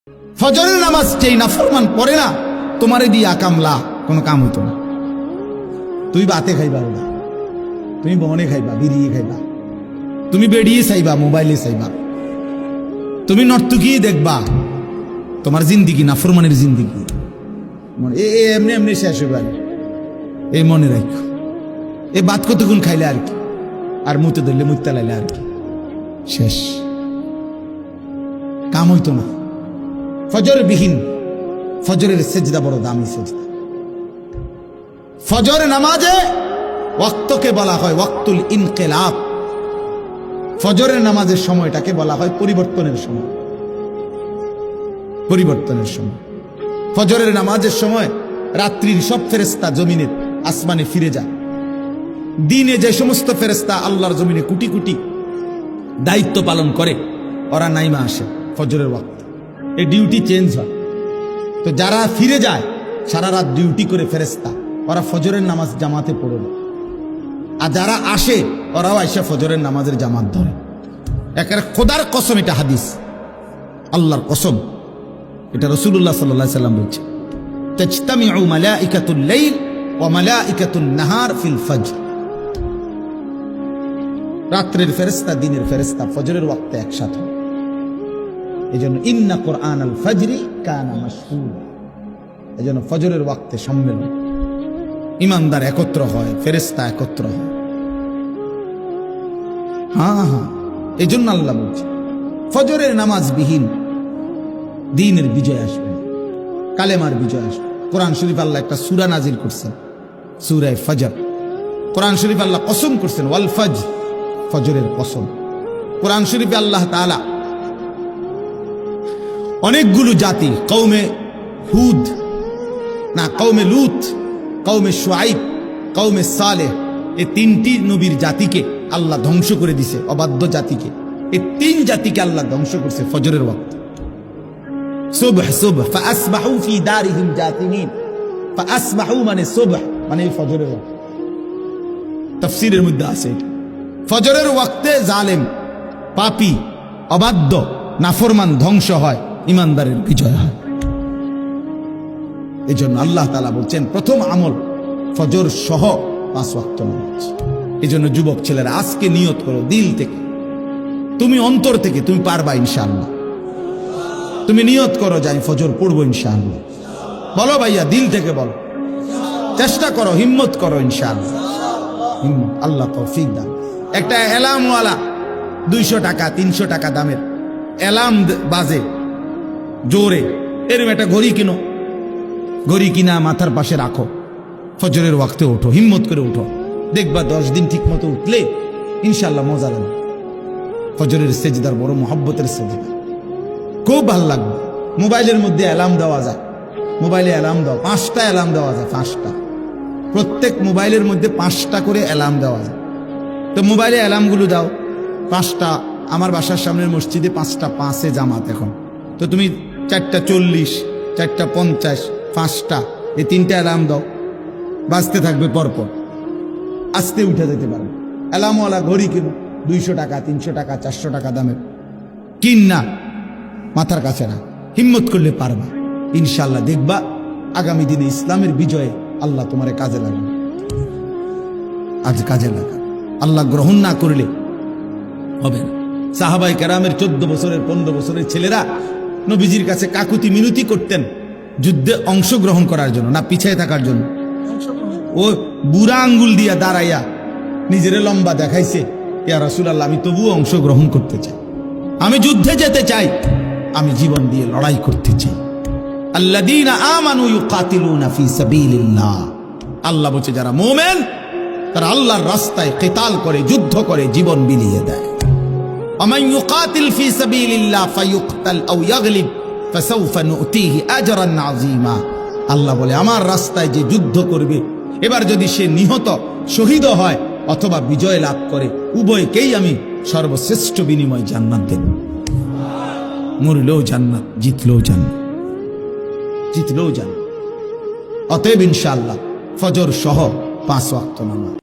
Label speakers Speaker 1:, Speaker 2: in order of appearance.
Speaker 1: ফজরের নামাজ যেই নাফরমান পড়ে না, তোমারে দিয়ে আকামলা কোনো কাম হইতো না। তুই বাতে খাইবা না, তুমি বনে খাইবা, বিড়িয়ে খাইবা, তুমি বেড়িয়ে চাইবা, মোবাইলে চাইবা, তুমি নর্তকী দেখবা, তোমার জিন্দিগি নাফরমানের জিন্দিগি এমনি এমনি শেষ হইবা। এই মনে রাখো, এই বাত কতক্ষণ খাইলে আর কি, আর মুতে ধরলে মুতে লাইলে আর কি, শেষ, কাম হইতো না। ফজর বিহীন, ফজরের সেজদা বড় দামি সেজদা। ফজর নামাজে ওয়াক্তকে বলা হয় ওয়াক্তুল ইনকিলাব। ফজরের নামাজের সময়টাকে বলা হয় পরিবর্তনের সময়। পরিবর্তনের সময় ফজরের নামাজের সময় রাত্রির সব ফেরেশতা জমিনে আসমানে ফিরে যায়। দিনে যে সমস্ত ফেরেশতা আল্লাহর জমিনে কোটি কোটি দায়িত্ব পালন করে, ওরা নাইমা আসে ফজরের ওয়াক্ত। এই ডিউটি চেঞ্জ হয়। তো যারা ফিরে যায় সারা রাত ডিউটি করে ফেরেশতা, ওরা ফজরের নামাজ জামাতে পড়ে না। আর যারা আসে ওরাও আইসা ফজরের নামাজের জামাত ধরে। একেবারে খোদার কসম, এটা হাদিস, আল্লাহর কসম, এটা রাসূলুল্লাহ সাল্লাল্লাহু আলাইহি সাল্লাম বলছে, তাজতামিউ মালাইকাতুল লাইল ওয়া মালাইকাতুন নাহার ফিল ফজর। রাত্রের ফেরেশতা দিনের ফেরেশতা ফজরের ওয়াক্তে একসাথে। এজন্য ইন্না কুরআনাল ফজরি কানা মাশহুরা। এজন্য ফজরের ওয়াক্তে সম্মেলন, ইমানদার একত্র হয়, ফেরেশতা একত্র হয়। হ্যাঁ, এজন্য আল্লাহ বলছে ফজরের নামাজ বিহীন দ্বীনের বিজয় আসবে না, কালেমার বিজয় আসবে। কোরআন শরীফ আল্লাহ একটা সূরা নাজিল করছেন, সূরা ফজর। কোরআন শরীফ আল্লাহ কসম করছেন ওয়াল ফজর, ফজরের কসম। কোরআন শরীফে আল্লাহ তাআলা অনেকগুলো জাতি, কওমে হুদ না, কওমে লূত, কওমে শুআইব, কওমে সালেহ, এই তিনটি নবীর জাতিকে আল্লাহ ধ্বংস করে দিছে, অবাধ্য জাতিকে। এই তিন জাতিকে আল্লাহ ধ্বংস করছে ফজরের ওয়াক্তে। সুবহ সুবহ ফাসবাহু ফি দারিহিম জাতিমিন। ফাসবাহু মানে সুবহ মানে ফজরের ওয়াক্ত। তাফসীরের মধ্যে আছে এটা। ফজরের ওয়াক্তে জালেম, পাপী, অবাধ্য, নাফরমান ধ্বংস হয়, ইমানদারের বিজয় হয়। এই জন্য আল্লাহ তাআলা বলছেন প্রথম আমল ফজর সহ 5 ওয়াক্ত নামাজ। এই জন্য যুবক ছেলেরা আজকে নিয়ত করো দিল থেকে, তুমি অন্তর থেকে, তুমি পারবা ইনশাআল্লাহ। তুমি নিয়ত করো যে আমি ফজর পড়বো ইনশাআল্লাহ। বলো ভাইয়া, দিল থেকে বলো, চেষ্টা করো, হিম্মত করো ইনশাআল্লাহ। হিম্মত, আল্লাহ তৌফিক দান। একটা অ্যালার্মওয়ালা 200 টাকা 300 টাকা দামের অ্যালার্ম বাজে জোরে, এরকম একটা ঘড়ি কিনো, ঘড়ি কিনা মাথার পাশে রাখো, ফজরের ওয়াক্তে ওঠো, হিম্মত করে উঠো, দেখবা 10 দিন ঠিক মতো উঠলে ইনশাআল্লাহ মজা লাগবে। ফজরের সেজদার বড় মহব্বতের সেজদা, খুব ভালো লাগবে। মোবাইলের মধ্যে অ্যালার্ম দেওয়া যায়, মোবাইলে অ্যালার্ম দাও, 5টা অ্যালার্ম দেওয়া যায়, 5টা, প্রত্যেক মোবাইলের মধ্যে 5টা করে অ্যালার্ম দেওয়া যায়। তো মোবাইলে অ্যালার্মগুলো দাও 5টা। আমার বাসার সামনের মসজিদে 5টা 5-এ জামাত এখন। তো তুমি 4:40, 4:50, 5টা, এই 3টা অ্যালার্ম দাও, বাজতে থাকবে পরপর, আস্তে উঠে যেতে পারবে। অ্যালার্মওয়ালা ঘড়ি কিনো, 200 টাকা 300 টাকা 400 টাকা দামের কিন না, মাথার কাছে না, হিম্মত করলে পারবা ইনশাআল্লাহ। দেখবা আগামী দিনে ইসলামের বিজয়ে আল্লাহ তোমারে কাজে লাগবে। আজ কাজে লাগা, আল্লাহ গ্রহণ না করলে হবে না। সাহাবায়ে কেরামের 14 বছরের 15 বছরের ছেলেরা নবীজির কাছে কাকুতি মিনতি করতেন যুদ্ধে অংশগ্রহণ করার জন্য, না পিছিয়ে থাকার জন্য। ও বুড়া আঙ্গুল দিয়া দাঁড়াইয়া নিজের লম্বা দেখাইছে, ইয়া রাসূলুল্লাহ আমি তবুও অংশগ্রহণ করতে চাই, আমি যুদ্ধে যেতে চাই, আমি জীবন দিয়ে লড়াই করতে চাই। আল্লাযীনা আমানু ইউকাতিলুনা ফি সাবিলিল্লাহ। আল্লাহ বলছে যারা মুমিন তারা আল্লাহর রাস্তায় কিতাল করে, যুদ্ধ করে, জীবন বিলিয়ে দেয়। ওমান ইউকাতিল ফি সাবিলিল্লাহ ফায়ুকতাল আও ইয়াগলিব ফাসাউফা নুতিহি আজরান আযীমা। আল্লাহ বলে আমার রাস্তায় যে যুদ্ধ করবে, এবার যদি সে নিহত, শহীদ হয় অথবা বিজয় লাভ করে, উভয়কেই আমি সর্বশ্রেষ্ঠ বিনিময় জান্নাত দেব। মরলেও জান্নাত, জিতলেও জান্নাত, জিতলেও জান্নাত। অতএব ইনশাআল্লাহ ফজর সহ 5 ওয়াক্ত নামাজ।